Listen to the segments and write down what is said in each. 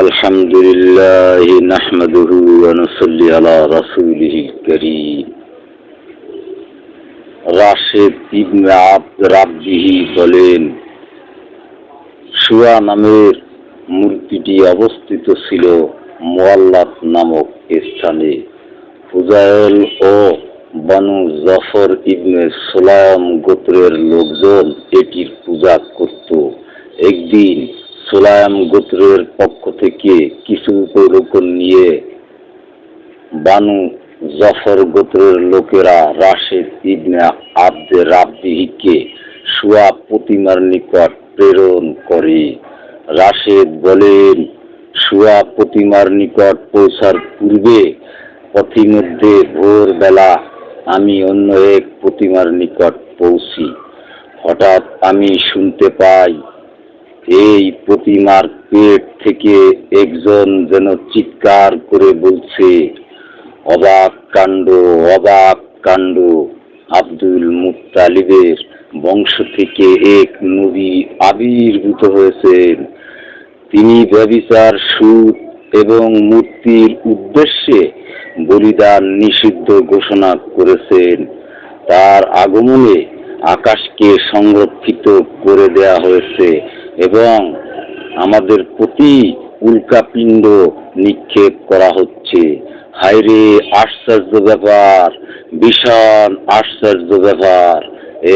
আলহামদুলিল্লাহ নাহমাদুহু ওয়া নুসাল্লি আলা রাসূলিহিল কারীম। রাশেদ ইবনে আব্দ রাব্বিহি বলেন, শুয়া নামের মূর্তিটি অবস্থিত ছিল মুআল্লাত নামক স্থানে। ফুজাইল ও বানু জাফর ইবনে সুলাইম গোত্রের লোকজন এটির পূজা করত। একদিন সুলাইম গোত্রের পক্ষ থেকে কিছু উপঢৌকন নিয়ে বানু জাফর গোত্রের লোকেরা রাশেদ ইবনে আব্দ রাব্বিহিকে শুয়া প্রতিমার নিকট প্রেরণ করে। রাশেদ বলেন, শুয়া প্রতিমার নিকট পৌঁছার পূর্বে পথিমধ্যে ভোরবেলা আমি অন্য এক প্রতিমার নিকট পৌঁছি। হঠাৎ আমি শুনতে পাই, এই প্রতিমার পেট থেকে একজন যেন চিৎকার করে বলছে, অবাক কাণ্ড, অবাক কাণ্ড! আব্দুল মুত্তালিবের বংশ থেকে এক নবী আবির্ভূত হয়েছেন। তিনি ব্যভিচার, সুদ এবং মূর্তির উদ্দেশ্যে বলিদান নিষিদ্ধ ঘোষণা করেছেন। তার আগমনে আকাশকে সংরক্ষিত করে দেয়া হয়েছে এবং আমাদের প্রতি উল্কাপিণ্ড নিক্ষেপ করা হচ্ছে। হায়রে আশ্চর্য ব্যাপার, ভীষণ আশ্চর্য ব্যাপার!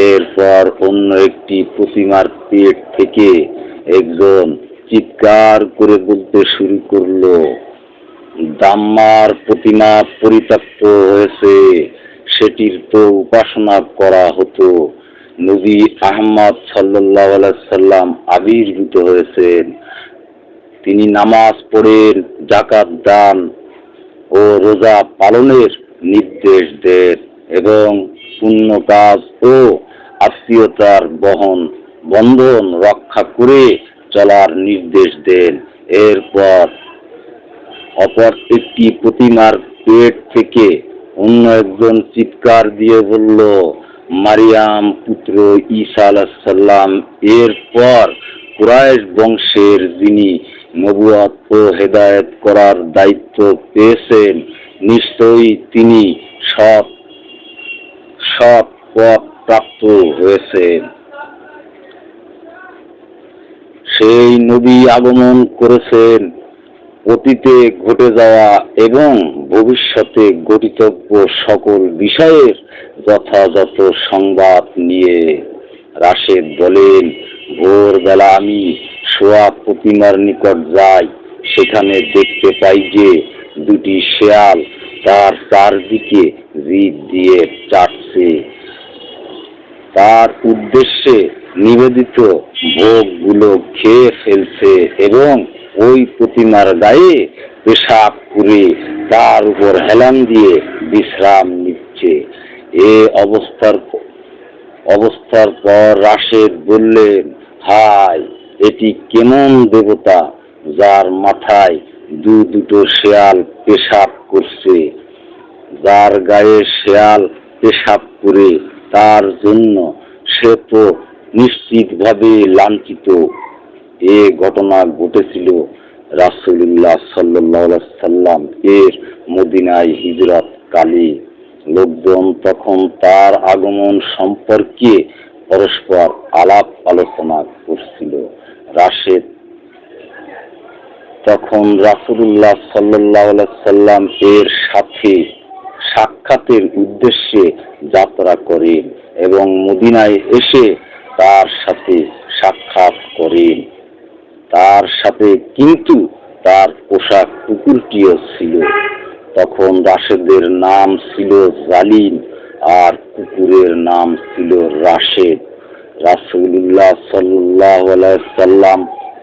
এরপর অন্য একটি প্রতিমার পেট থেকে একজন চিৎকার করে বলতে শুরু করলো, দাম্মার প্রতিমা পরিত্যক্ত হয়েছে, সেটির তো উপাসনা করা হতো। নবী আহমদ সাল্লাল্লাহু আলাইহি সাল্লাম আবির্ভূত হয়েছেন। তিনি নামাজ পড়েন, যাকাত দান ও রোজা পালনের নির্দেশ দেন এবং পুণ্য কাজ ও আত্মীয়তার বন্ধন রক্ষা করে চলার নির্দেশ দেন। এরপর অপর একটি প্রতিমার পেট থেকে অন্য একজন চিৎকার দিয়ে বলল, মারিয়াম পুত্র ঈসা আলাইহিস সালাম। এরপর কুরাইশ বংশের যিনি নবুয়ত ও হেদায়েত করার দায়িত্ব পেয়েছেন, নিশ্চয়ই তিনি সৎ পথ প্রাপ্ত হয়েছেন। সেই নবী আগমন করেছেন অতীতে ঘটে যাওয়া এবং ভবিষ্যতে ঘটিতব্য সকল বিষয়ের যথাযথ সংবাদ নিয়ে। রাশেদ বলেন, ভোরবেলা আমি শুয়া প্রতিমার নিকট যাই। সেখানে দেখতে পাই যে দুটি শেয়াল তার চারদিকে জিভ দিয়ে চাটছে। তার উদ্দেশ্যে নিবেদিত ভোগগুলো খেয়ে ফেলছে এবং ওই প্রতিমার গায়ে পেশাব করে তার উপর হেলান দিয়ে বিশ্রাম নিচ্ছে। এ অবস্থার পর রাশেদ বললেন, হায়, এটি কেমন দেবতা যার মাথায় দুটো শেয়াল পেশাব করছে! যার গায়ে শেয়াল পেশাব করে তার জন্য সে তো নিশ্চিতভাবে লাঞ্ছিত। এ ঘটনা ঘটেছিল রাসূলুল্লাহ সাল্লাল্লাহু আলাইহি সাল্লাম এর মদিনায় হিজরত কালে। লোকজন তখন তার আগমন সম্পর্কে পরস্পর আলাপ আলোচনা করছিল। রাশেদ তখন রাসূলুল্লাহ সাল্লাল্লাহু আলাইহি সাল্লাম এর সাথে সাক্ষাতের উদ্দেশ্যে যাত্রা করেন এবং মদিনায় এসে তার সাথে সাক্ষাৎ করেন। তার সাথে কিন্তু তার পোশাক কুকুরটিও ছিল। তখন রাশেদের নাম ছিল জালিম আর কুকুরের নাম ছিল রাশেদ। রাসূলুল্লাহ সাল্লাল্লাহু আলাইহি সাল্লাম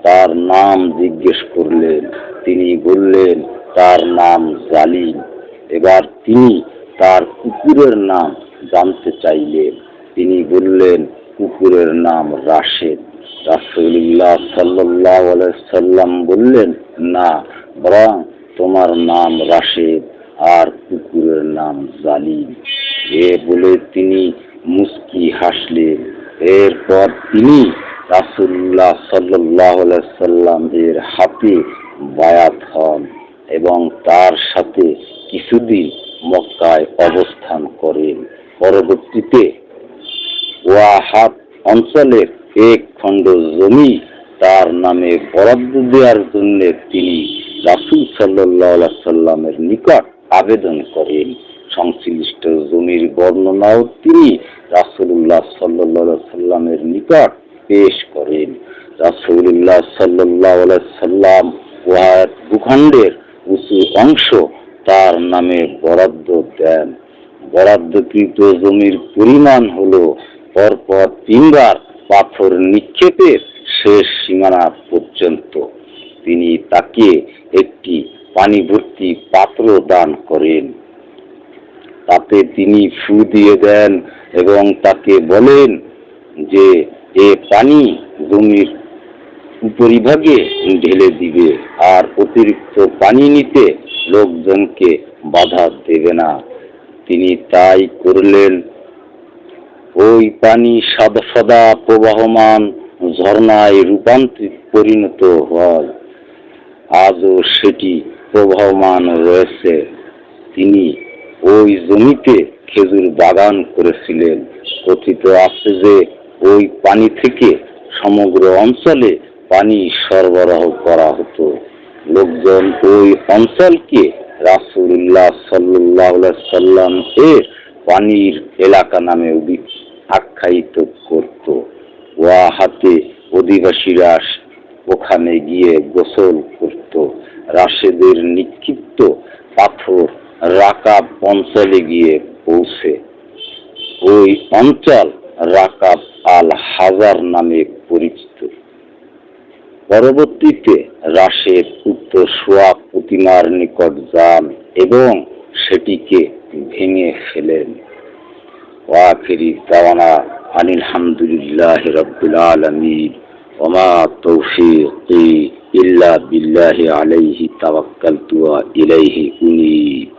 তার নাম জিজ্ঞেস করলেন। তিনি বললেন, তার নাম জালিম। এবার তিনি তার কুকুরের নাম জানতে চাইলেন। তিনি বললেন, কুকুরের নাম রাশেদ। রাসূলুল্লাহ সাল্লাল্লাহু আলাইহি সাল্লাম বললেন, না, বরং তোমার নাম রাশেদ আর কুকুরের নাম জালিম। এ বলে তিনি মুস্কি হাসলেন এরপর তিনি রাসূলুল্লাহ সাল্লাল্লাহু আলাইহি সাল্লাম এর হাতে বায়াত হন এবং তার সাথে কিছুদিন মক্কায় অবস্থান করেন। পরবর্তীতে ওয়াহাব অঞ্চলের এক খণ্ড জমি তার নামে বরাদ্দ দেওয়ার জন্য তিনি রাসূল সাল্লাল্লাহু আলাইহি সাল্লামের নিকট আবেদন করেন। সংশ্লিষ্ট জমির বর্ণনাও তিনি রাসূলুল্লাহ সাল্লাল্লাহু আলাইহি সাল্লামের নিকট পেশ করেন। রাসূলুল্লাহ সাল্লাল্লাহু আলাইহি সাল্লাম ওয়াহাব ভূখণ্ডের কিছু অংশ তার নামে বরাদ্দ দেন। বরাদ্দকৃত জমির পরিমাণ হলো পরপর 3 বার পাথর নিক্ষেপের শেষ সীমানা পর্যন্ত। তিনি তাকে একটি পানি ভর্তি পাত্র দান করেন। তাতে তিনি ফু দিয়ে দেন এবং তাকে বলেন যে এ পানি জমির উপরিভাগে ঢেলে দিবে আর অতিরিক্ত পানি নিতে লোকজনকে বাধা দেবে না। তিনি তাই করলেন। ওই পানি সদা সদা প্রবাহমান ঝর্ণায় পরিণত হয়। আজও সেটি প্রবাহমান রয়েছে। তিনি ওই জমিতে খেজুর বাগান করেছিলেন। কথিত আছে যে ওই পানি থেকে সমগ্র অঞ্চলে পানি সরবরাহ করা হতো। লোকজন ওই অঞ্চলকে রাসূলুল্লাহ সাল্লাল্লাহু আলাইহি সাল্লাম এর পানির এলাকা নামে আখ্যায়িত করত। ওয়াহাতে অধিবাসীরা ওখানে গিয়ে গোসল করত। রাশেদের নিক্ষিপ্ত পাথর রাকাব অঞ্চলে গিয়ে পৌঁছে। ওই অঞ্চল রাকাব আল হাজার নামে পরিচিত। পরবর্তীতে রাশেদ উত্তর সোয়া প্রতিমার নিকট যান এবং সেটিকে ভেঙে ফেলেন। ওয়াখিরি দাওয়ানা আনিল হামদুলিল্লাহি রাব্বিল আলামিন ওয়া মা তৌফীকি ইল্লা বিল্লাহি আলাইহি তাওয়াক্কালতু ওয়া ইলাইহি উনীব।